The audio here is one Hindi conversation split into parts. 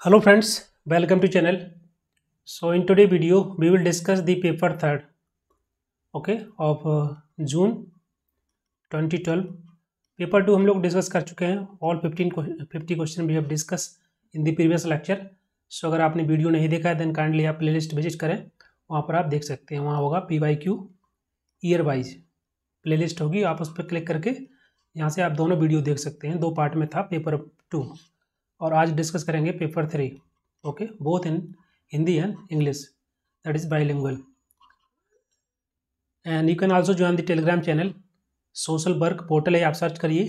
Hello friends, welcome to channel. So in today video we will discuss the paper third, okay, of June 2012. Paper two हम लोग डिस्कस कर चुके हैं. All 50 question we have discuss in the previous lecture. So अगर आपने वीडियो नहीं देखा है देन काइंडली आप प्लेलिस्ट विजिट करें, वहाँ पर आप देख सकते हैं. वहाँ होगा PYQ ईयर वाइज प्लेलिस्ट होगी, आप उस पर क्लिक करके यहाँ से आप दोनों वीडियो देख सकते हैं. दो पार्ट में था पेपर 2 और आज डिस्कस करेंगे paper 3. Okay, both in Hindi and English, that is bilingual. And you can also join the Telegram channel. Social work portal है, आप सर्च करिए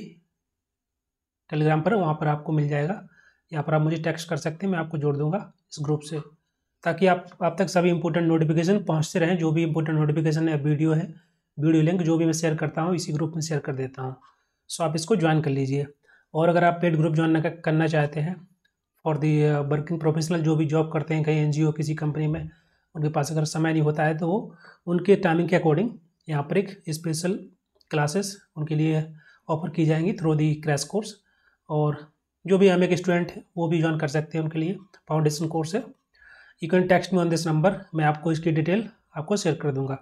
टेलीग्राम पर, वहाँ पर आपको मिल जाएगा. यहाँ पर आप मुझे टेक्स्ट कर सकते हैं, मैं आपको जोड़ दूंगा इस ग्रुप से, ताकि आप तक सभी इंपॉर्टेंट नोटिफिकेशन पहुँचते रहें. जो भी इंपॉर्टेंट नोटिफिकेशन है, वीडियो लिंक जो भी मैं शेयर करता हूँ इसी ग्रुप में शेयर कर देता हूँ. सो आप इसको ज्वाइन कर लीजिए. और अगर आप पेड ग्रुप ज्वाइन करना चाहते हैं फॉर दी वर्किंग प्रोफेशनल, जो भी जॉब करते हैं कहीं NGO किसी कंपनी में, उनके पास अगर समय नहीं होता है तो वो उनके टाइमिंग के अकॉर्डिंग यहाँ पर एक स्पेशल क्लासेस उनके लिए ऑफर की जाएंगी थ्रू दी क्रैश कोर्स. और जो भी हम एक स्टूडेंट है वो भी ज्वाइन कर सकते हैं, उनके लिए फाउंडेशन कोर्स है. You can text me on this number, मैं आपको इसकी डिटेल आपको शेयर कर दूंगा.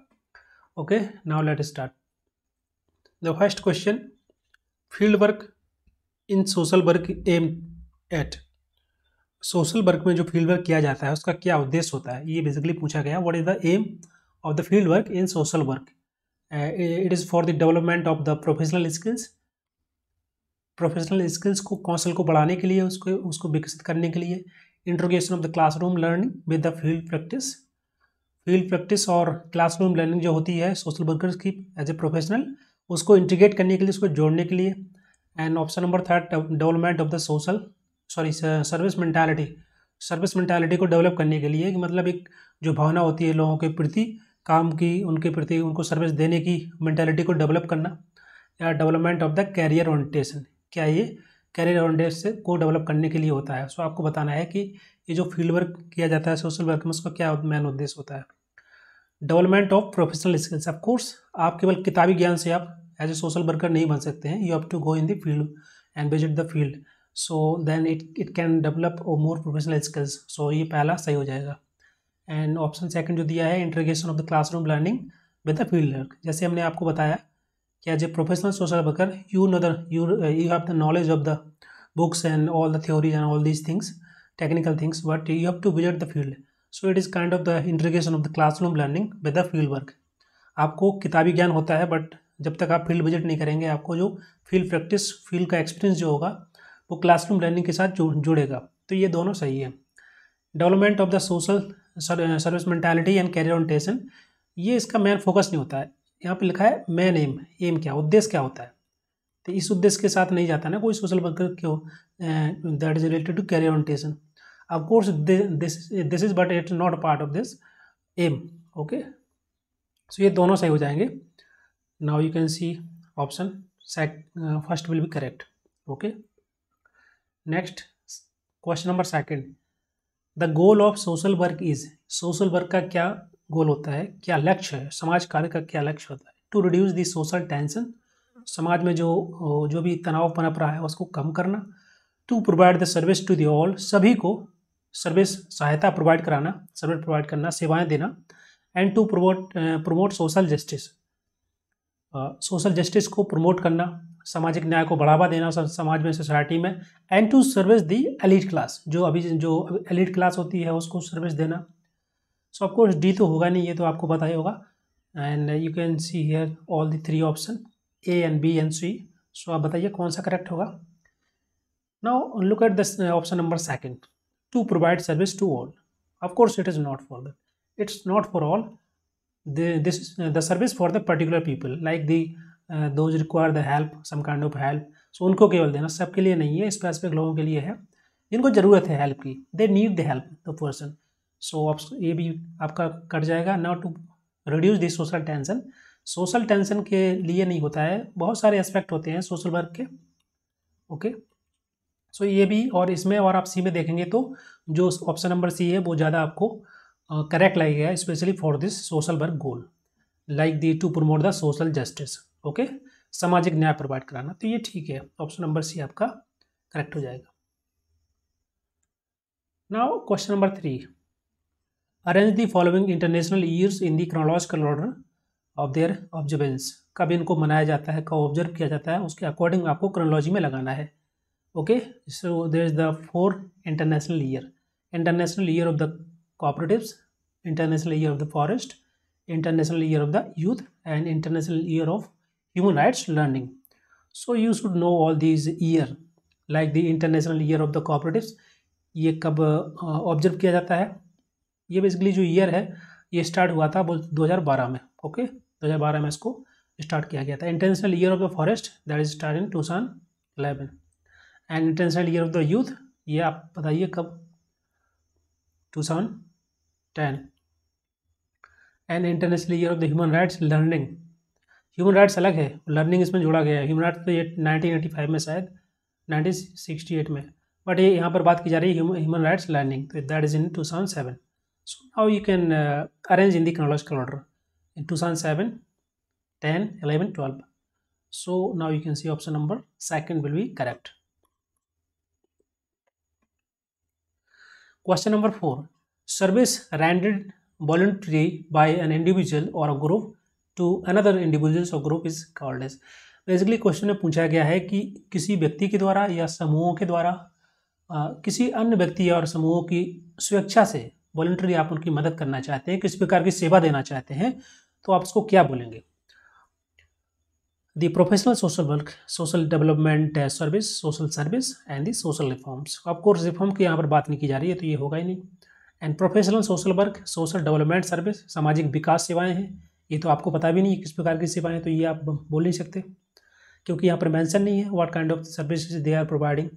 Okay, now let start the first question. Field work in social work aim at. Social work में जो फील्ड वर्क किया जाता है उसका क्या उद्देश्य होता है, ये बेसिकली पूछा गया. What is the aim of the field work in social work? It is for the development of the professional skills को, कौशल को बढ़ाने के लिए, उसको विकसित करने के लिए. Interrogation of the classroom learning with the field practice और क्लासरूम लर्निंग जो होती है सोशल वर्कर्स की एज ए प्रोफेशनल, उसको इंटीग्रेट करने के लिए, उसको जोड़ने के लिए. And option number third, development of the service mentality को डेवलप करने के लिए, कि मतलब एक जो भावना होती है लोगों के प्रति, काम की उनके प्रति उनको सर्विस देने की मेंटालिटी को डेवलप करना. या development of the career orientation, क्या ये कैरियर ओरिएंटेशन को डेवलप करने के लिए होता है. सो आपको बताना है कि ये जो फील्ड वर्क किया जाता है सोशल वर्क में, उसका क्या मेन उद्देश्य होता है. Development of professional skills. Of course आप केवल किताबी ज्ञान से आप एज ए सोशल वर्कर नहीं बन सकते हैं. You have to go in the field and visit the field, so then it can develop more professional skills. So ये पहला सही हो जाएगा. एंड ऑप्शन सेकंड जो दिया है, integration of the classroom learning with the field work. जैसे हमने आपको बताया कि as a professional social worker you have the knowledge of the books and all the theories and all these things, technical things, but you have to visit the field. So it is kind of the integration of the classroom learning with the field work. आपको किताबी ज्ञान होता है, बट जब तक आप फील्ड विजिट नहीं करेंगे आपको जो फील्ड प्रैक्टिस, फील्ड का एक्सपीरियंस जो होगा वो क्लासरूम लर्निंग के साथ जुड़ेगा. तो ये दोनों सही है. Development of the social service mentality and career orientation, ये इसका मेन फोकस नहीं होता है. यहाँ पे लिखा है मेन एम क्या, उद्देश्य क्या होता है, तो इस उद्देश्य के साथ नहीं जाता ना कोई सोशल वर्कर क्यों, that is related to career orientation. Of course this is but it's not part of this aim. Okay, so ये दोनों सही हो जाएंगे. Now you can see option first will be correct. Okay, next question number second. The goal of social work is. Social work का क्या गोल होता है, क्या लक्ष्य है, समाज कार्य का क्या लक्ष्य होता है. To reduce the social tension, समाज में जो भी तनाव पनप रहा है उसको कम करना. To provide the service to the all, सभी को सर्विस सहायता प्रोवाइड कराना, सर्विस प्रोवाइड करना, सेवाएं देना. And to promote social justice, social justice को प्रमोट करना, सामाजिक न्याय को बढ़ावा देना समाज में, सोसाइटी में. And to service the elite class, जो एलीट क्लास होती है उसको सर्विस देना. सो ऑफकोर्स डी तो होगा नहीं, ये तो आपको पता ही होगा. And you can see here all the three option A and B and C. So आप बताइए कौन सा करेक्ट होगा. Now look at this option number second, to provide service to all. Of course it is not for that, it's not for all. The service for the particular people like those require the help, some kind of help. So उनको केवल देना, सबके लिए नहीं है, स्पेसिफिक लोगों के लिए है जिनको ज़रूरत है हेल्प की. They need the help the person. So ये भी आपका कट जाएगा. Now to reduce the social tension, social tension के लिए नहीं होता है, बहुत सारे एस्पेक्ट होते हैं सोशल वर्क के. ओके, सो ये भी, और इसमें और आप सी में देखेंगे तो जो ऑप्शन नंबर सी है वो ज़्यादा आपको करेक्ट लगेगा, specially for this social work goal like the to promote the social justice. Okay, सामाजिक न्याय प्रोवाइड कराना. तो ये ठीक है, ऑप्शन नंबर सी आपका करेक्ट हो जाएगा. Now question number 3, arrange the following international years in the chronological order of their observance. कब इनको मनाया जाता है, कब ऑब्जर्व किया जाता है, उसके अकॉर्डिंग आपको क्रोनोलॉजी में लगाना है। Okay, so there is the 4 international year. International year of the cooperatives, international year of the forest, international year of the youth and international year of human rights learning. So you should know all these year. Like the international year of the cooperatives, ये कब ऑब्जर्व किया जाता है? ये बेसिकली जो ईयर है ये स्टार्ट हुआ था 2012 में। ओके, 2012 में इसको स्टार्ट किया गया था। International year of the forest that is start in 2011 and international year of the youth, ये आप बताइए कब? 2010 and international year of the human rights learning. Human rights अलग है, लर्निंग इसमें जोड़ा गया है। ह्यूमन राइट्स तो ये 1985 में, शायद 1968 में, बट ये यहाँ पर बात की जा रही है ह्यूमन राइट्स लर्निंग, तो that is in 2007। So now you can arrange in the chronological order in 2007, 10, 11, 12. So now you can see option number second will be correct. Question number 4. Service rendered voluntary by an individual or a group to another individuals or group is called as. Basically question में पूछा गया है कि किसी व्यक्ति के द्वारा या समूहों के द्वारा किसी अन्य व्यक्ति और समूहों की स्वेच्छा से वॉलंटरी आप उनकी मदद करना चाहते हैं, किसी प्रकार की सेवा देना चाहते हैं, तो आप उसको क्या बोलेंगे? The professional social work, social development service, social service and the social reforms. Of course reform की यहाँ पर बात नहीं की जा रही है, तो ये होगा ही नहीं। And professional social work, social development service, सामाजिक विकास सेवाएं हैं, ये तो आपको पता भी नहीं है किस प्रकार की सेवाएं, तो ये आप बोल नहीं सकते क्योंकि यहाँ पर मेंशन नहीं है what kind of service they are providing.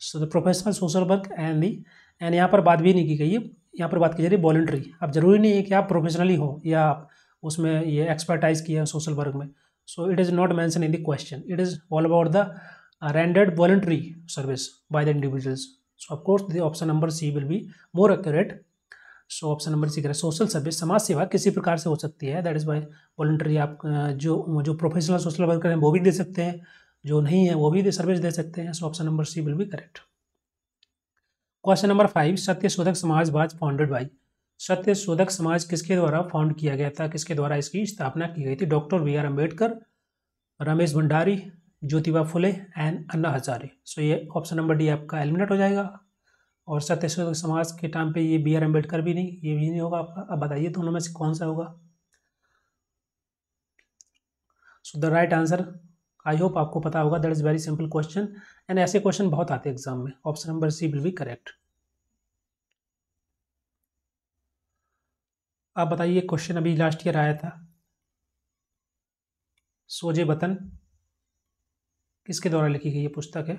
So the professional social work and यहाँ पर बात भी नहीं की गई है, यहाँ पर बात की जा रही है वॉलंटरी। अब जरूरी नहीं है कि आप प्रोफेशनली हो या आप उसमें ये एक्सपर्टाइज किया है सोशल वर्क में। So it is not mention in the question, it is all about the rendered voluntary service by the individuals. So of course the option number C will be more accurate. So option number C correct. Social service, समाज सेवा किसी प्रकार से हो सकती है, दैट इज बाय वॉलंटरी। आप जो प्रोफेशनल सोशल वर्कर हैं वो भी दे सकते हैं, जो नहीं है वो भी सर्विस दे सकते हैं। So option number C will be correct. Question number 5, Satyashodhak Samaj was founded by. Satyashodhak Samaj किसके द्वारा फाउंड किया गया था, किसके द्वारा इसकी स्थापना की गई थी? Doctor B R Ambedkar, Ramesh Bhandari, Jyotiba Phule and Anna Hazare. So ये ऑप्शन नंबर डी आपका एलिमिनेट हो जाएगा। और सत्यशोधक समाज के टाइम पे ये बी आर अम्बेडकर भी नहीं, ये भी नहीं होगा आपका। अब बताइए दोनों में से कौन सा होगा? So the right answer, I hope आपको पता होगा, that is very simple question and ऐसे क्वेश्चन बहुत आते हैं एग्जाम में। Option number C will be correct. आप बताइए, क्वेश्चन अभी लास्ट ईयर आया था, सोजे वतन किसके द्वारा लिखी गई ये पुस्तक है?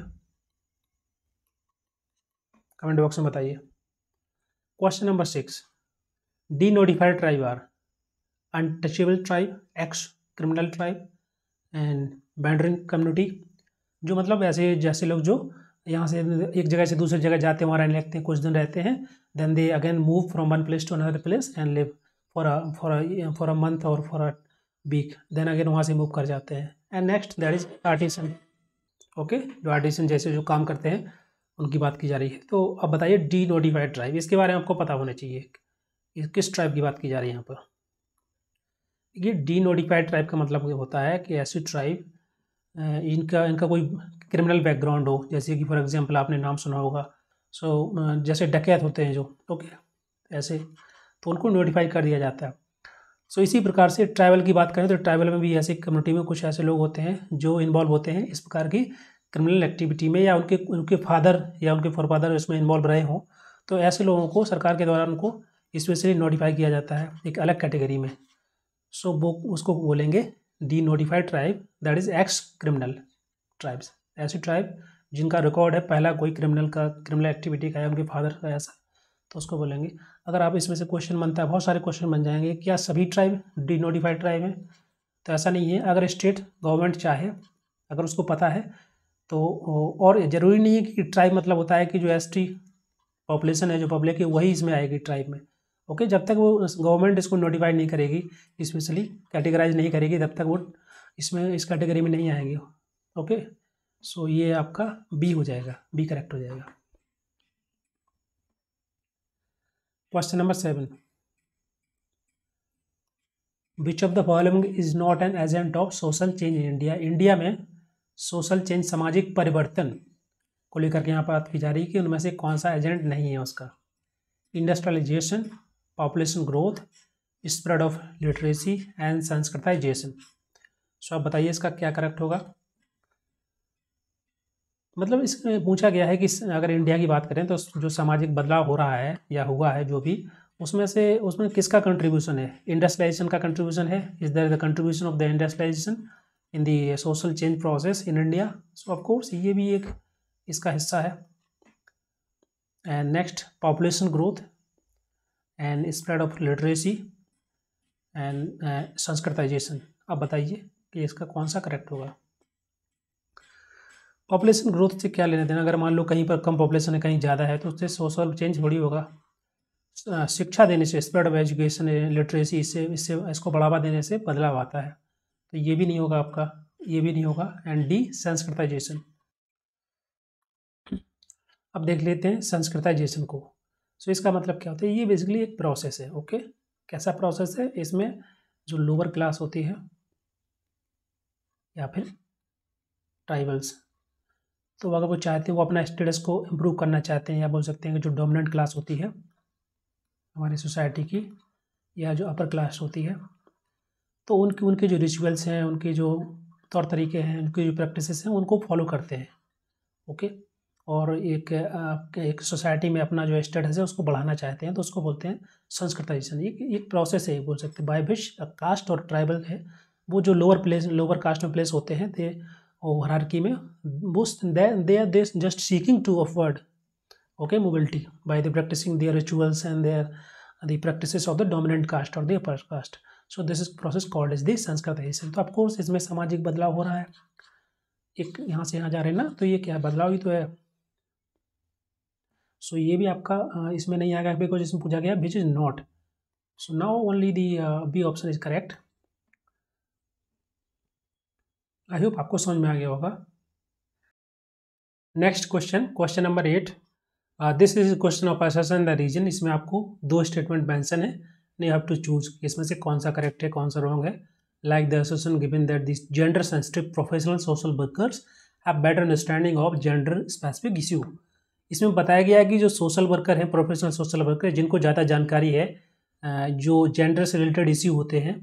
कमेंट बॉक्स में बताइए। Question number 6, denotified tribe are untouchable tribe, ex criminal tribe and wandering community. जो मतलब ऐसे जैसे लोग जो यहाँ से एक जगह से दूसरी जगह जाते हैं, वहाँ रहने लगते हैं, कुछ दिन रहते हैं, then they again move from one place to another place and live for a month और for a week, then again वहाँ से मूव कर जाते हैं। And next that is artisan. Okay, जो आर्टिसन जैसे जो काम करते हैं उनकी बात की जा रही है। तो अब बताइए डी नोटिफाइड ट्राइब, इसके बारे में आपको पता होना चाहिए, किस ट्राइब की बात की जा रही है यहाँ पर? ये डी नोटिफाइड ट्राइब का मतलब ये होता है कि ऐसी ट्राइब इनका इनका कोई क्रिमिनल बैकग्राउंड हो, जैसे कि फॉर एग्जांपल आपने नाम सुना होगा। सो जैसे डकैत होते हैं जो, ओके, ऐसे तो उनको नोटिफाई कर दिया जाता है। सो इसी प्रकार से ट्राइबल की बात करें तो ट्राइबल में भी ऐसे कम्युनिटी में कुछ ऐसे लोग होते हैं जो इन्वॉल्व होते हैं इस प्रकार की क्रिमिनल एक्टिविटी में, या उनके उनके फादर या उनके फोरफादर इसमें इन्वॉल्व रहे हों, तो ऐसे लोगों को सरकार के द्वारा उनको स्पेशली नोटिफाई किया जाता है एक अलग कैटेगरी में। सो वो उसको बोलेंगे D notified tribe, that is x criminal tribes. ऐसी ट्राइब जिनका रिकॉर्ड है पहला कोई क्रिमिनल एक्टिविटी का है, उनके फादर का ऐसा, तो उसको बोलेंगे। अगर आप इसमें से क्वेश्चन बनता है, बहुत सारे क्वेश्चन बन जाएंगे, क्या सभी ट्राइब डी नोटिफाइड ट्राइब हैं? तो ऐसा नहीं है। अगर स्टेट गवर्नमेंट चाहे, अगर उसको पता है तो, और ज़रूरी नहीं है कि ट्राइब मतलब होता है कि जो एसटी पॉपुलेशन है, जो पब्लिक है, वही इसमें आएगी ट्राइब में। ओके, जब तक वो गवर्नमेंट इसको नोटिफाई नहीं करेगी, स्पेशली कैटेगराइज नहीं करेगी, तब तक वो इसमें इस कैटेगरी में नहीं आएंगे। ओके, सो ये आपका बी हो जाएगा, बी करेक्ट हो जाएगा। Question number 7, which of the following is not an agent of social change in India. India में सोशल चेंज, सामाजिक परिवर्तन को लेकर के यहाँ पर बात की जा रही है कि उनमें से कौन सा एजेंट नहीं है उसका। Industrialization, population growth, spread of literacy and Sanskritization. So आप बताइए इसका क्या करेक्ट होगा। मतलब इसमें पूछा गया है कि अगर इंडिया की बात करें तो जो सामाजिक बदलाव हो रहा है या हुआ है जो भी, उसमें किसका कंट्रीब्यूशन है। इंडस्ट्रियलाइजेशन का कंट्रीब्यूशन है। Is there the contribution of the industrialization in the social change process in India. So of course ये भी एक इसका हिस्सा है। And next, population growth and spread of literacy and sanskritization. अब बताइए कि इसका कौन सा करेक्ट होगा। पॉपुलेशन ग्रोथ से क्या लेना देना। अगर मान लो कहीं पर कम पॉपुलेशन है, कहीं ज़्यादा है, तो उससे सोशल चेंज थोड़ी होगा। शिक्षा देने से, स्प्रेड ऑफ एजुकेशन लिटरेसी, इससे इसको बढ़ावा देने से बदलाव आता है। तो ये भी नहीं होगा आपका, ये भी नहीं होगा। And D, Sanskritisation. अब देख लेते हैं संस्कृताइजेशन को। सो इसका मतलब क्या होता है। ये बेसिकली एक प्रोसेस है। ओके, कैसा प्रोसेस है। इसमें जो लोअर क्लास होती है या फिर ट्राइबल्स, तो अगर वो चाहते हैं, वो अपना स्टेटस को इम्प्रूव करना चाहते हैं, या बोल सकते हैं कि जो डोमिनेंट क्लास होती है हमारी सोसाइटी की, या जो अपर क्लास होती है, तो उनके जो रिचुअल्स हैं, उनके जो तौर तरीके हैं, उनकी जो प्रैक्टिसेस हैं, उनको फॉलो करते हैं। ओके, और एक सोसाइटी में अपना जो स्टेटस है उसको बढ़ाना चाहते हैं, तो उसको बोलते हैं संस्कृताइजेशन। एक प्रोसेस है, बोल सकते हैं। बाय विच कास्ट और ट्राइबल है, वो जो लोअर कास्ट में प्लेस होते हैं, दे हायरार्की में, वो they just seeking to upward, okay, mobility by the practicing their rituals and their the practices of the dominant caste और the upper caste. So this is process called is the Sanskritization. तो ऑफकोर्स इसमें सामाजिक बदलाव हो रहा है। एक यहाँ से यहाँ जा रहे हैं ना, तो ये क्या बदलाव ही तो है। सो ये भी आपका इसमें नहीं आएगा बिकॉज इसमें पूछा गया which is not. So now only the B option is correct. I hope आपको समझ में आ गया होगा। Next question, question number 8, this is question of assertion the reason. इसमें आपको दो स्टेटमेंट मेंशन है, यू हैव टू चूज इसमें से कौन सा करेक्ट है, कौन सा रॉन्ग है। Like the assertion given that this gender sensitive professional social workers have better understanding of gender specific issue. इसमें बताया गया है कि जो सोशल वर्कर हैं, प्रोफेशनल सोशल वर्कर, जिनको ज़्यादा जानकारी है जो जेंडर से रिलेटेड इश्यू होते हैं,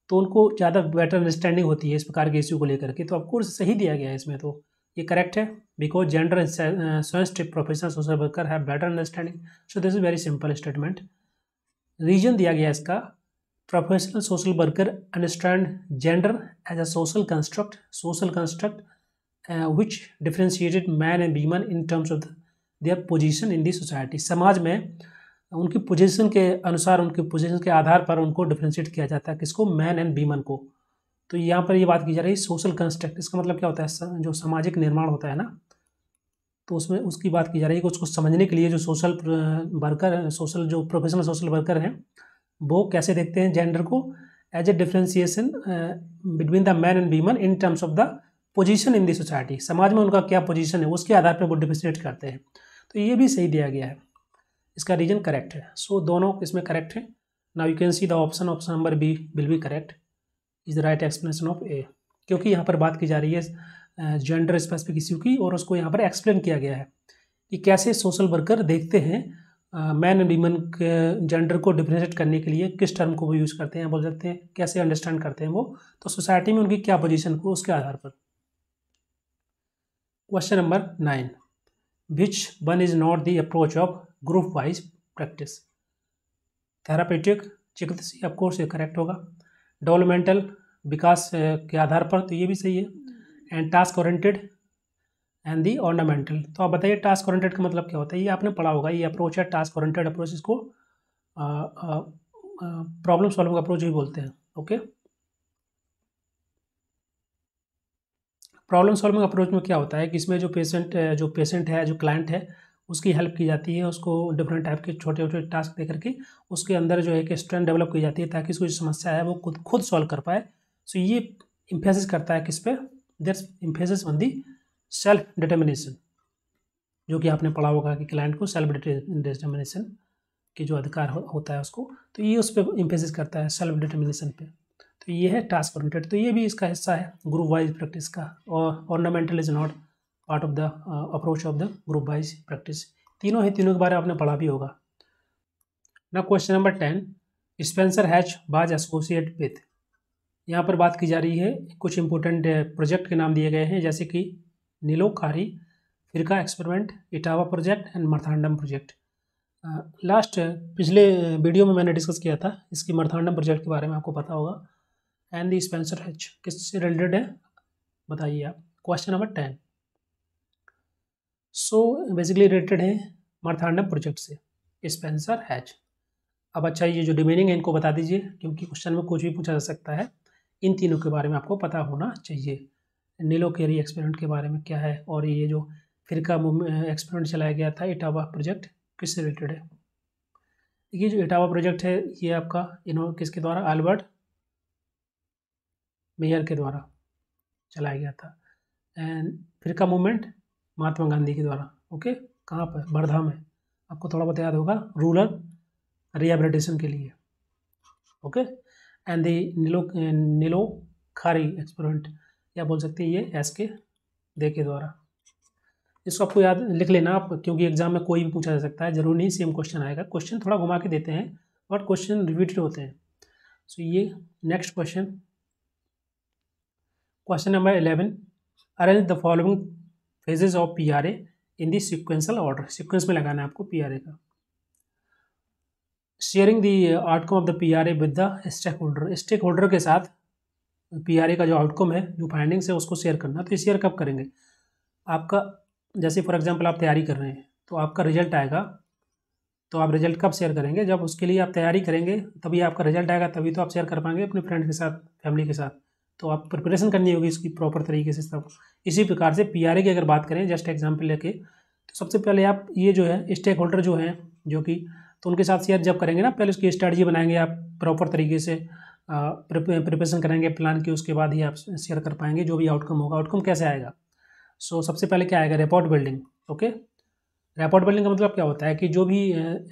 तो उनको ज़्यादा बेटर अंडरस्टैंडिंग होती है इस प्रकार के इश्यू को लेकर के। तो ऑफकोर्स सही दिया गया है इसमें, तो ये करेक्ट है। Because gender sensitive professional social worker have better understanding. So this is very simple statement. Reason दिया गया इसका, professional social worker understand gender as a social construct which differentiated man and women in terms of their position in the society. समाज में उनकी पोजीशन के अनुसार, उनके पोजीशन के आधार पर उनको डिफ्रेंशिएट किया जाता है। किसको? मैन एंड वीमन को। तो यहाँ पर ये बात की जा रही है सोशल कंस्ट्रक्ट। इसका मतलब क्या होता है, जो सामाजिक निर्माण होता है ना, तो उसमें उसकी बात की जा रही है कि उसको समझने के लिए जो सोशल वर्कर, जो प्रोफेशनल सोशल वर्कर हैं, वो कैसे देखते हैं जेंडर को, as a differentiation between the man and women in terms of the position in the society. समाज में उनका क्या पोजीशन है, उसके आधार पर वो डिफ्रेंशिएट करते हैं। तो ये भी सही दिया गया है, इसका रीजन करेक्ट है। सो दोनों इसमें करेक्ट है। Now you can see the option number B will be correct, is the right explanation of A. क्योंकि यहाँ पर बात की जा रही है जेंडर स्पेसिफिक इश्यू की, और उसको यहाँ पर एक्सप्लेन किया गया है कि कैसे सोशल वर्कर देखते हैं मैन एंड वीमन के जेंडर को डिफ्रेंशिएट करने के लिए किस टर्म को वो यूज़ करते हैं, बोल सकते हैं कैसे अंडरस्टैंड करते हैं वो, तो सोसाइटी में उनकी क्या पोजीशन को, उसके आधार पर। Question number 9, which one is not the approach of group wise practice. Therapeutic, चिकित्सीय, ऑफकोर्स ये करेक्ट होगा। डेवलपमेंटल, विकास के आधार पर, तो ये भी सही है। And task oriented and the ornamental. तो आप बताइए टास्क ओरिएंटेड का मतलब क्या होता है। ये आपने पढ़ा होगा, ये अप्रोच है टास्क ओरिएंटेड अप्रोच, इसको प्रॉब्लम सॉल्विंग अप्रोच भी बोलते हैं। ओके, प्रॉब्लम सॉल्विंग अप्रोच में क्या होता है कि इसमें जो पेशेंट है, जो क्लाइंट है, उसकी हेल्प की जाती है, उसको डिफरेंट टाइप के छोटे छोटे टास्क दे करके उसके अंदर जो है एक स्ट्रेंथ डेवलप की जाती है ताकि उसकी जो समस्या है वो खुद सॉल्व कर पाए। सो ये इम्फेसिस करता है किस पे, that's emphasis on the self determination, जो कि आपने पढ़ा होगा कि क्लाइंट को सेल्फ डिटर्मिनेशन कि जो अधिकार होता है उसको, तो ये उस पर इम्फेसिस करता है, सेल्फ डिटर्मिनेशन पे। तो ये है टास्क ओरिएंटेड, तो ये भी इसका हिस्सा है ग्रुप वाइज प्रैक्टिस का। और ornamental is not part of the approach of the group wise practice. तीनों के बारे में आपने पढ़ा भी होगा ना। Question number 10, Spencer hatch was associate with. यहाँ पर बात की जा रही है, कुछ इंपॉर्टेंट प्रोजेक्ट के नाम दिए गए हैं, जैसे कि Nilokheri, Firka experiment, Etawah project and Marthandam project. Last पिछले वीडियो में मैंने डिस्कस किया था इसकी मर्थांडम प्रोजेक्ट के बारे में, आपको पता होगा। एंड दी स्पेंसर हैच किससे रिलेटेड है बताइए आप। Question number 10 so basically related है मर्थांडम प्रोजेक्ट से स्पेंसर हैच। अब अच्छा, ये जो रिमेनिंग है इनको बता दीजिए, क्योंकि क्वेश्चन में कुछ भी पूछा जा सकता है। इन तीनों के बारे में आपको पता होना चाहिए। नीलो कैरी एक्सपेरिमेंट के बारे में क्या है, और ये जो फिरका एक्सपेरिमेंट चलाया गया था इटावा प्रोजेक्ट किससे रिलेटेड है। ये जो इटावा प्रोजेक्ट है ये आपका किसके द्वारा, अल्बर्ट मेयर के द्वारा चलाया गया था। एंड फिरका मूवमेंट महात्मा गांधी के द्वारा। ओके, कहाँ पर, वर्धा में, आपको थोड़ा बहुत याद होगा, रूरल रिहेबिलिटेशन के लिए। ओके, एंड दी नीलो खारी एक्सपेरिमेंट, या बोल सकते हैं ये एसके दे के द्वारा। इसको आपको याद लिख लेना आप, क्योंकि एग्जाम में कोई भी पूछा जा सकता है, जरूर नहीं सेम क्वेश्चन आएगा। क्वेश्चन थोड़ा घुमा के देते हैं बट क्वेश्चन रिपीटेड होते हैं। सो ये next question, question number 11, arrange the following phases of PRA in the sequential order. Sequence में लगाना है आपको पीआरए का। Sharing the outcome of the PRA with the stakeholder. Stakeholder के साथ पीआरए का जो आउटकम है, जो फाइंडिंग्स है, उसको शेयर करना। तो ये शेयर कब करेंगे, आपका जैसे फॉर एग्जांपल आप तैयारी कर रहे हैं तो आपका रिजल्ट आएगा, तो आप रिजल्ट कब शेयर करेंगे, जब उसके लिए आप तैयारी करेंगे तभी आपका रिजल्ट आएगा, तभी तो आप शेयर कर पाएंगे अपने फ्रेंड के साथ, फैमिली के साथ। तो आप प्रिपरेशन करनी होगी इसकी प्रॉपर तरीके से सब। इसी प्रकार से पीआरए की अगर बात करें, जस्ट एग्जाम्पल लेके, तो सबसे पहले आप ये जो है स्टेक होल्डर जो हैं, जो कि तो उनके साथ शेयर जब करेंगे ना, पहले उसकी स्ट्रैटेजी बनाएंगे आप प्रॉपर तरीके से, प्रिपरेशन करेंगे प्लान की, उसके बाद ही आप शेयर कर पाएंगे जो भी आउटकम होगा। आउटकम कैसे आएगा, सो सबसे पहले क्या आएगा, report building. Okay, report building का मतलब क्या होता है कि जो भी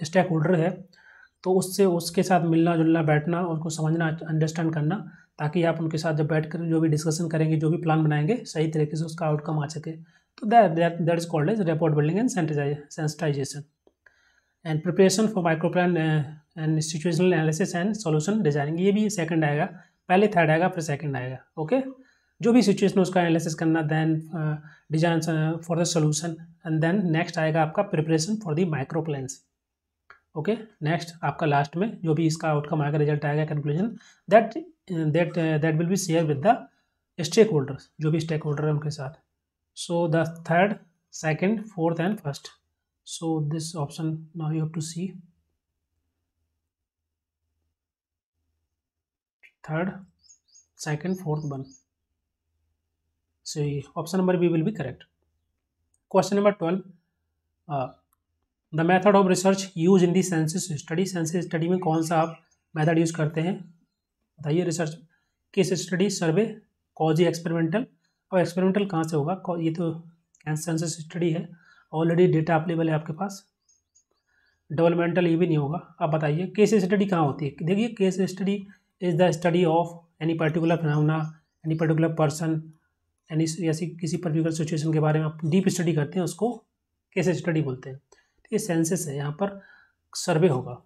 स्टेक होल्डर है तो उससे उसके साथ मिलना जुलना, बैठना, उनको समझना, अंडरस्टैंड करना, ताकि आप उनके साथ जब बैठ कर जो भी डिस्कशन करेंगे, जो भी प्लान बनाएंगे, सही तरीके से उसका आउटकम आ सके। तो that is called as report building and sensitization and preparation for micro plan and situational analysis and solution designing. ये भी सेकंड आएगा, पहले थर्ड आएगा फिर सेकंड आएगा। ओके, जो भी सिचुएशन उसका एनालिसिस करना, then design for the solution, and then next आएगा आपका preparation for the micro plans. Okay, next आपका लास्ट में जो भी इसका आउटकम आएगा, रिजल्ट आएगा, conclusion, that will be share with the stakeholders, जो भी स्टेक होल्डर है उनके साथ। So the third, second, fourth and first. So this option now you have to see third, second, fourth, one. So option number B will be correct. Question number 12. The method of research used in the census study. census study में कौन सा आप मेथड यूज करते हैं बताइए। रिसर्च, केस स्टडी, सर्वे, कॉजी, एक्सपेरिमेंटल। अब एक्सपेरिमेंटल कहाँ से होगा, ये तो सेंसस स्टडी है, ऑलरेडी डेटा अवेलेबल है आपके पास। डेवलपमेंटल ये भी नहीं होगा। अब बताइए केस स्टडी कहाँ होती है। देखिए, case study is the study of any particular phenomena, any particular person, यानी ऐसी किसी पर्टिकुलर सिचुएशन के बारे में आप डीप स्टडी करते हैं, उसको केस स्टडी बोलते हैं। ये सेंसस है, यहाँ पर सर्वे होगा,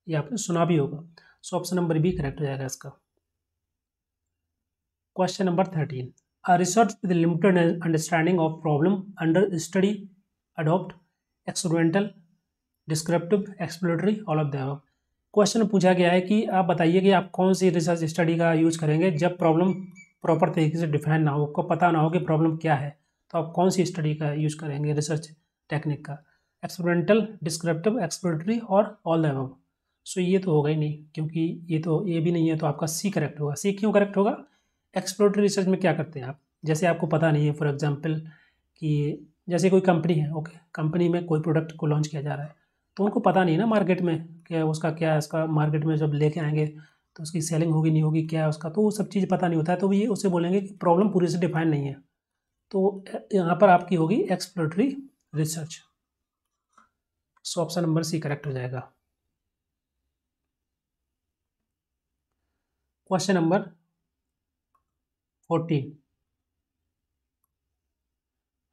ये आपने सुना भी होगा। So option number B correct हो जाएगा इसका। Question number 13, a research with limited understanding of problem under study adopt experimental, descriptive, exploratory, all of the above. Question पूछा गया है कि आप बताइए कि आप कौन सी रिसर्च स्टडी का यूज करेंगे जब प्रॉब्लम प्रॉपर तरीके से डिफाइन ना हो, आपको पता ना हो कि प्रॉब्लम क्या है, तो आप कौन सी स्टडी का यूज करेंगे रिसर्च टेक्निक का, एक्सपेरिमेंटल, डिस्क्रिप्टिव, एक्सप्लोरेटरी और ऑल द अबव। सो ये तो होगा ही नहीं, क्योंकि ये तो ए भी नहीं है, तो आपका सी करेक्ट होगा। सी क्यों करेक्ट होगा, एक्सप्लोरेटरी रिसर्च में क्या करते हैं आप, जैसे आपको पता नहीं है फॉर एग्जाम्पल कि जैसे कोई कंपनी है, ओके, कंपनी में कोई प्रोडक्ट को लॉन्च किया जा रहा है, तो उनको पता नहीं ना मार्केट में क्या उसका क्या, इसका मार्केट में जब लेके आएंगे तो उसकी सेलिंग होगी नहीं होगी, क्या है उसका, तो वो सब चीज़ पता नहीं होता है, तो ये उसे बोलेंगे कि प्रॉब्लम पूरी से डिफाइन नहीं है। तो यहाँ पर आपकी होगी exploratory research. So option number C correct हो जाएगा। Question number 14,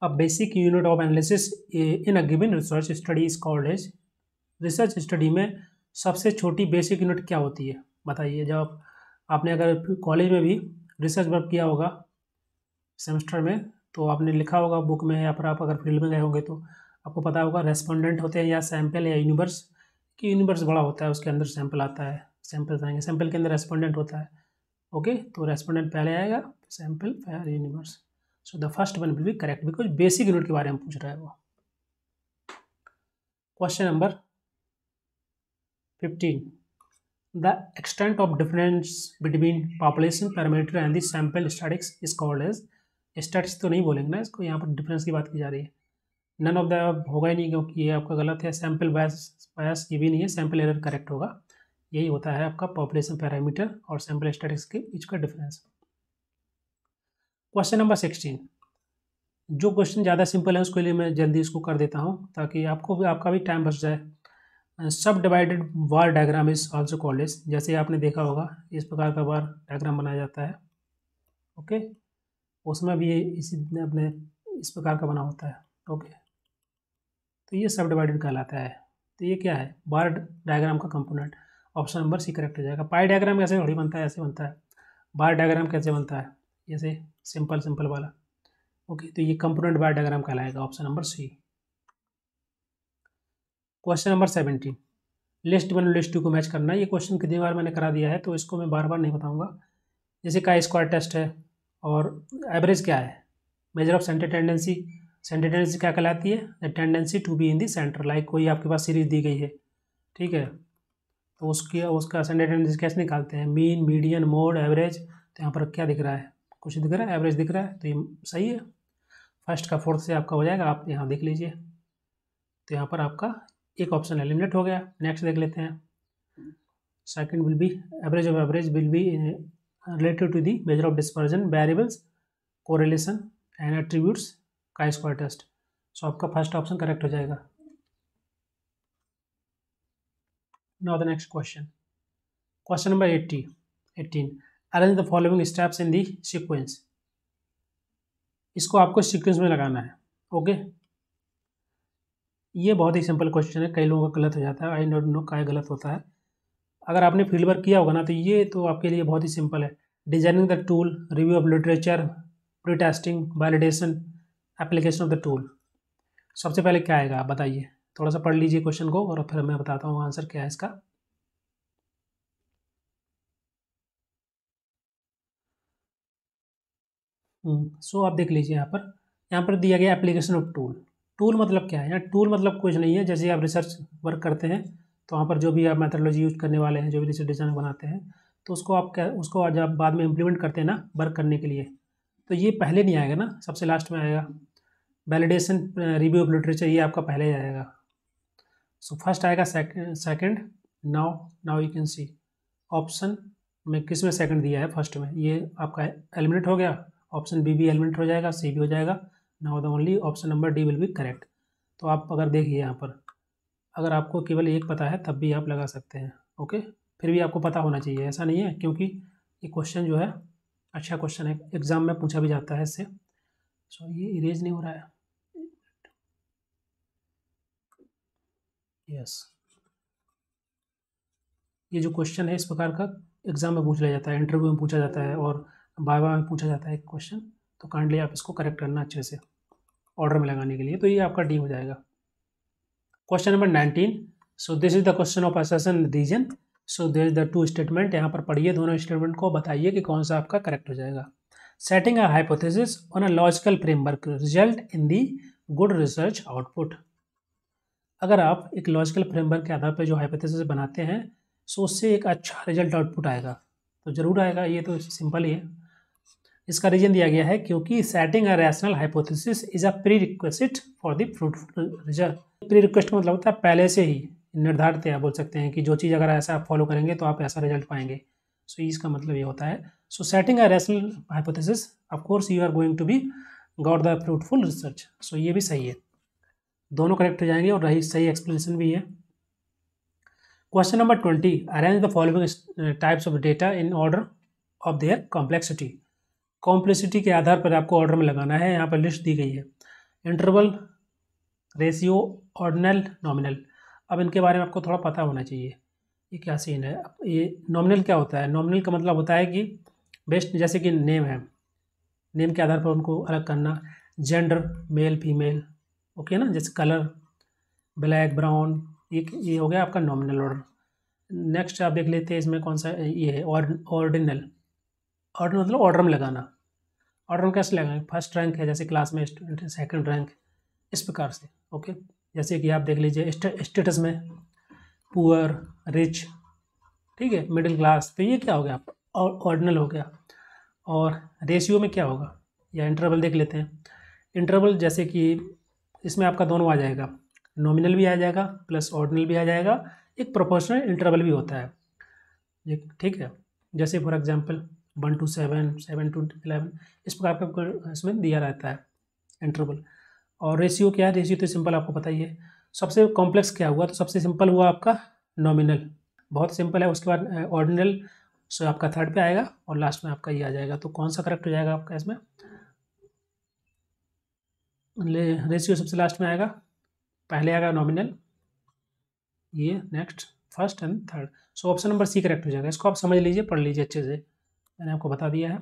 a basic unit of analysis in a given research study is called as. Research study में सबसे छोटी बेसिक यूनिट क्या होती है बताइए। जब आपने अगर कॉलेज में भी रिसर्च वर्क किया होगा सेमेस्टर में, तो आपने लिखा होगा बुक में, या फिर आप अगर फील्ड में गए होंगे तो आपको पता होगा रेस्पोंडेंट होते हैं या सैंपल या यूनिवर्स। कि यूनिवर्स बड़ा होता है, उसके अंदर सैंपल आता है, सैंपल्स आएंगे, सैंपल के अंदर रेस्पोंडेंट होता है। ओके, तो रेस्पोंडेंट पहले आएगा, सैंपल फिर universe. So the first one will be correct because basic unit के बारे में पूछ रहा है वो। Question number 15, the extent of difference between population parameter and the sample statistics is called as. Statistics तो नहीं बोलेंगे ना इसको, यहाँ पर डिफरेंस की बात की जा रही है। नन ऑफ द होगा ही नहीं क्योंकि ये आपका गलत है। सैंपल बायस ये भी नहीं है, सैंपल एरर करेक्ट होगा। यही होता है आपका पॉपुलेशन पैरामीटर और सैंपल स्टैटिक्स के बीच का डिफरेंस। क्वेश्चन नंबर 16, जो क्वेश्चन ज़्यादा सिंपल है उसके लिए मैं जल्दी इसको कर देता हूँ ताकि आपका भी टाइम बच जाए। Subdivided bar diagram is also called as. जैसे आपने देखा होगा इस प्रकार का बार डायग्राम बनाया जाता है। ओके, उसमें भी इसी अपने इस प्रकार का बना होता है। ओके, तो ये सब डिवाइडेड कहलाता है। तो ये क्या है, बार डायग्राम का component. Option number C correct हो जाएगा। पाई डायग्राम कैसे थोड़ी बनता है, ऐसे बनता है। बार डायग्राम कैसे बनता है, जैसे सिंपल वाला। ओके, तो ये कंपोनेंट बार डायग्राम कहलाएगा, option number C. Question number 17, list 1 list 2 को मैच करना। ये क्वेश्चन कितनी बार मैंने करा दिया है तो इसको मैं बार बार नहीं बताऊंगा। जैसे का स्क्वायर टेस्ट है और एवरेज क्या है, measure of center tendency. Center tendency क्या कहलाती है, the tendency to be in the center. Like कोई आपके पास सीरीज दी गई है, ठीक है, तो उसका सेंटर टेंडेंसी कैसे निकालते हैं, मीन, मीडियन, मोड, एवरेज। तो यहाँ पर क्या दिख रहा है, कुछ दिख रहा है, एवरेज दिख रहा है, तो ये सही है। फर्स्ट का फोर्थ से आपका हो जाएगा, आप यहाँ देख लीजिए। तो यहाँ पर आपका एक ऑप्शन एलिमिनेट हो गया। नेक्स्ट देख लेते हैं। Second will be average of average will be related to the measure of dispersion, variables, correlation and attributes का स्क्वायर टेस्ट। सो आपका फर्स्ट ऑप्शन करेक्ट हो जाएगा। Now the next question, question number 18, arrange the following steps in the sequence. इसको आपको सीक्वेंस में लगाना है। ओके, ये बहुत ही सिंपल क्वेश्चन है, कई लोगों का गलत हो जाता है। आई डोंट नो क्या गलत होता है। अगर आपने फील्ड वर्क किया होगा ना तो ये तो आपके लिए बहुत ही सिंपल है। Designing the tool, review of literature, pre testing, validation, application of the tool. सबसे पहले क्या आएगा आप बताइए, थोड़ा सा पढ़ लीजिए क्वेश्चन को और फिर मैं बताता हूँ आंसर क्या है इसका। सो आप देख लीजिए यहाँ पर दिया गया एप्लीकेशन ऑफ टूल। टूल मतलब क्या है, यहाँ टूल मतलब कुछ नहीं है। जैसे आप रिसर्च वर्क करते हैं तो वहाँ पर जो भी आप मेथडोलॉजी यूज करने वाले हैं, जो भी रिसर्च डिज़ाइन बनाते हैं, तो उसको जब बाद में इम्प्लीमेंट करते हैं ना वर्क करने के लिए, तो ये पहले नहीं आएगा ना, सबसे लास्ट में आएगा। वैलिडेशन, रिव्यू ऑफ लिटरेचर, ये आपका पहले ही आएगा। सो फर्स्ट आएगा second. Now you can see option में किस में सेकंड दिया है, फर्स्ट में, ये आपका एलिमिनेट हो गया। ऑप्शन बी भी एलिमिनेट हो जाएगा, सी भी हो जाएगा। Now the only option number D will be correct. तो आप अगर देखिए यहाँ पर, अगर आपको केवल एक पता है तब भी आप लगा सकते हैं। ओके, फिर भी आपको पता होना चाहिए, ऐसा नहीं है, क्योंकि ये क्वेश्चन जो है अच्छा क्वेश्चन है, एग्जाम में पूछा भी जाता है इससे। सो ये इरेज नहीं हो रहा है, यस। ये जो क्वेश्चन है इस प्रकार का एग्जाम में पूछ लिया जाता है, इंटरव्यू में पूछा जाता है और वाइवा में पूछा जाता है एक क्वेश्चन। तो काइंडली आप इसको करेक्ट करना अच्छे से ऑर्डर में लगाने के लिए। तो ये आपका डी हो जाएगा। Question number 19, so this is the question of assertion reason. So there is the two statement, यहाँ पर पढ़िए दोनों स्टेटमेंट को, बताइए कि कौन सा आपका करेक्ट हो जाएगा। Setting a hypothesis on a logical framework result in the good research output. अगर आप एक लॉजिकल फ्रेमवर्क के आधार पर जो हाइपोथेसिस बनाते हैं, सो उससे एक अच्छा रिजल्ट आउटपुट आएगा। तो जरूर आएगा, ये तो सिंपल ही है। इसका रीजन दिया गया है क्योंकि setting a rational hypothesis is a pre request for the fruitful result. Pre request का मतलब होता है पहले से ही निर्धारित है, आप बोल सकते हैं कि जो चीज़ अगर ऐसा आप फॉलो करेंगे तो आप ऐसा रिजल्ट पाएंगे। सो इसका मतलब ये होता है। So setting a rational hypothesis, of course you are going to be got the fruitful research. So ये भी सही है, दोनों करेक्ट हो जाएंगे और रही सही एक्सप्लेनेशन भी है। Question number 20, arrange the following types of data in order of their complexity. Complexity के आधार पर आपको ऑर्डर में लगाना है। यहाँ पर लिस्ट दी गई है, इंटरवल, रेशियो, ऑर्डिनल, नॉमिनल। अब इनके बारे में आपको थोड़ा पता होना चाहिए ये क्या सीन है। ये नॉमिनल क्या होता है? नॉमिनल का मतलब होता है कि बेस्ट, जैसे कि नेम है, नेम के आधार पर उनको अलग करना, जेंडर, मेल फीमेल, ओके ना, जैसे कलर, ब्लैक ब्राउन, ये हो गया आपका नॉमिनल ऑर्डर। नेक्स्ट आप देख लेते हैं इसमें कौन सा ये है, ऑर्डिनल। ऑर्डर मतलब ऑर्डर में लगाना। ऑर्डर में कैसे लगाएंगे? फर्स्ट रैंक है जैसे क्लास में स्टूडेंट, सेकंड रैंक, इस प्रकार से, ओके। जैसे कि आप देख लीजिए स्टेटस में पुअर, रिच, ठीक है, मिडिल क्लास, तो ये क्या हो गया ऑर्डिनल हो गया। और रेशियो में क्या होगा, या इंटरवल देख लेते हैं। इंटरवल जैसे कि इसमें आपका दोनों आ जाएगा, नॉमिनल भी आ जाएगा प्लस ऑर्डिनल भी आ जाएगा, एक प्रोपोर्शनल इंटरवल भी होता है, ठीक है। जैसे फॉर एग्जांपल 1 to 7, 7 to 11, इस प्रकार का इसमें दिया रहता है इंटरवल। और रेशियो क्या है? रेशियो तो सिंपल आपको पता ही है। सबसे कॉम्प्लेक्स क्या हुआ? तो सबसे सिंपल हुआ आपका नॉमिनल, बहुत सिंपल है। उसके बाद ऑर्डिनल, सो आपका थर्ड पे आएगा, और लास्ट में आपका ये आ जाएगा। तो कौन सा करेक्ट हो जाएगा आपका इसमें? रेशियो सबसे लास्ट में आएगा, पहले आएगा नॉमिनल, ये next, first and third. So option number C correct हो जाएगा। इसको आप समझ लीजिए, पढ़ लीजिए अच्छे से, मैंने आपको बता दिया है।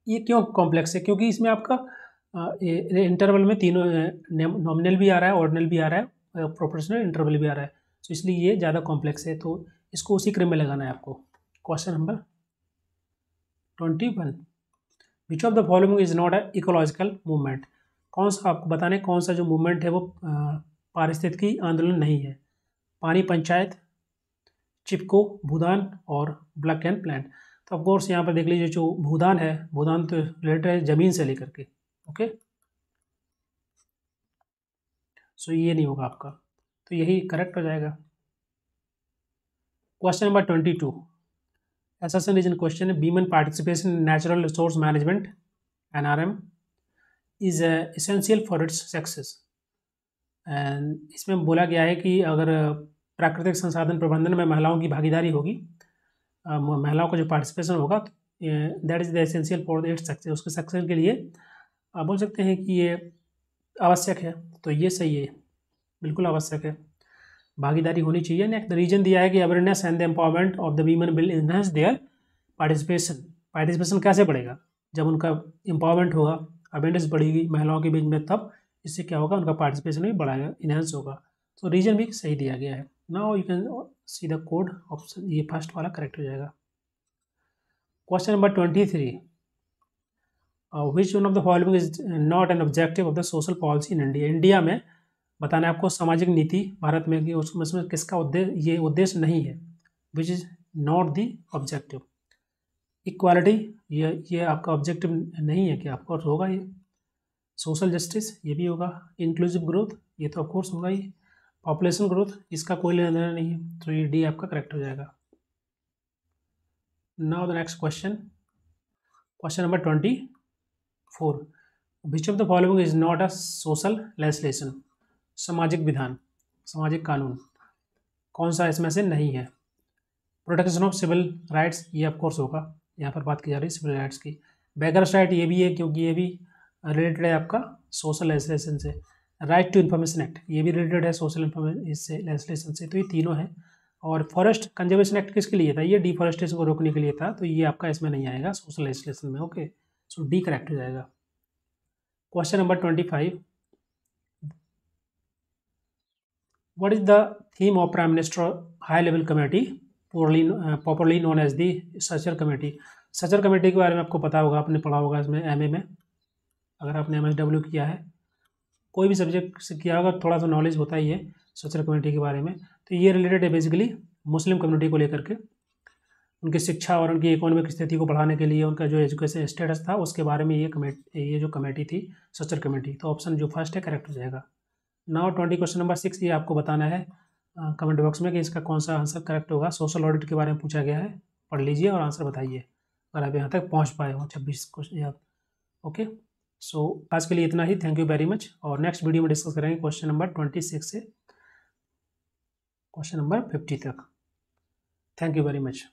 ये क्यों कॉम्प्लेक्स है? क्योंकि इसमें आपका इंटरवल में तीनों नॉमिनल भी आ रहा है, ऑर्डिनल भी आ रहा है, प्रोपोर्शनल इंटरवल भी आ रहा है, तो इसलिए ये ज़्यादा कॉम्प्लेक्स है। तो इसको उसी क्रम में लगाना है आपको। Question number 21, which of the following is not a ecological movement? कौन सा आपको बताने, कौन सा जो मूवमेंट है वो पारिस्थितिकी आंदोलन नहीं है? पानी पंचायत, चिपको, भूदान और ब्लैक एंड प्लांट। तो ऑफकोर्स यहाँ पर देख लीजिए, जो भूदान है, भूदान तो रिलेटेड है ज़मीन से लेकर के, ओके। सो ये नहीं होगा आपका, तो यही करेक्ट हो जाएगा। Question number 22, assertion reason question है, women participation in natural resource management NRM is essential for its success. And इसमें बोला गया है कि अगर प्राकृतिक संसाधन प्रबंधन में महिलाओं की भागीदारी होगी, महिलाओं का जो पार्टिसिपेशन होगा, that is the essential for its success, उसके सक्सेस के लिए आप बोल सकते हैं कि ये आवश्यक है। तो ये सही है, बिल्कुल आवश्यक है, भागीदारी होनी चाहिए। नेक्स्ट रीजन दिया है कि awareness and the empowerment of the women will enhance their participation. Participation कैसे बढ़ेगा? जब उनका एम्पावरमेंट होगा, अवेयरनेस बढ़ेगी महिलाओं के बीच में, तब इससे क्या होगा, उनका पार्टिसिपेशन भी बढ़ाएगा, इनहेंस होगा। तो रीजन भी सही दिया गया है। Now you can see the code option, ये फर्स्ट वाला करेक्ट हो जाएगा। Question number 23, which one of the following is not an objective of the social policy in India? India में बताना है आपको सामाजिक नीति भारत में कि उसमें किसका उद्देश्य, ये उद्देश्य नहीं है, विच is not the objective. Equality, ये आपका ऑब्जेक्टिव नहीं है, कि आपको होगा ये। सोशल जस्टिस, ये भी होगा। इंक्लूसिव ग्रोथ, ये तो ऑफकोर्स होगा ही। पॉपुलेशन ग्रोथ, इसका कोई लेना देना नहीं है, तो ये डी आपका करेक्ट हो जाएगा। Now the next question, question number 24, which of the following is not a social legislation? सामाजिक विधान, सामाजिक कानून, कौन सा इसमें से नहीं है? प्रोटेक्शन ऑफ सिविल राइट्स, ये ऑफकोर्स होगा, यहाँ पर बात की जा रही है सिविल राइट्स की। बेगर्स राइट, ये भी है, क्योंकि ये भी रिलेटेड है आपका सोशल लेजिस्लेशन से। राइट टू इन्फॉर्मेशन एक्ट, ये भी रिलेटेड है सोशल इन्फॉर्मेशन इससे, लेजिस्लेशन से। तो ये तीनों है। और फॉरेस्ट कंजर्वेशन एक्ट किसके लिए था? ये डिफॉरेस्टेशन को रोकने के लिए था, तो ये आपका इसमें नहीं आएगा सोशल लेजिस्लेशन में, ओके। सो डी करेक्ट हो जाएगा। Question number 25, what is the theme of Prime Minister High Level Committee, popularly known as the Sachar Committee? Sachar committee के बारे में आपको पता होगा, आपने पढ़ा होगा इसमें एमए में, अगर आपने MSW किया है, कोई भी सब्जेक्ट से किया होगा, थोड़ा सा नॉलेज होता ही है सचर कमेटी के बारे में। तो ये रिलेटेड है बेसिकली मुस्लिम कम्युनिटी को लेकर के, उनकी शिक्षा और उनकी इकोनॉमिक स्थिति को बढ़ाने के लिए, उनका जो एजुकेशन स्टेटस था उसके बारे में ये जो कमेटी थी, सचर कमेटी। तो ऑप्शन जो फर्स्ट है करेक्ट हो जाएगा। नाउ 20 क्वेश्चन नंबर 6, ये आपको बताना है कमेंट बॉक्स में कि इसका कौन सा आंसर करेक्ट होगा। सोशल ऑडिट के बारे में पूछा गया है, पढ़ लीजिए और आंसर बताइए अगर आप यहाँ तक पहुँच पाए हो 26 क्वेश्चन याद, ओके। सो आज के लिए इतना ही, थैंक यू वेरी मच। और नेक्स्ट वीडियो में डिस्कस करेंगे क्वेश्चन नंबर 26 से क्वेश्चन नंबर 50 तक। Thank you very much.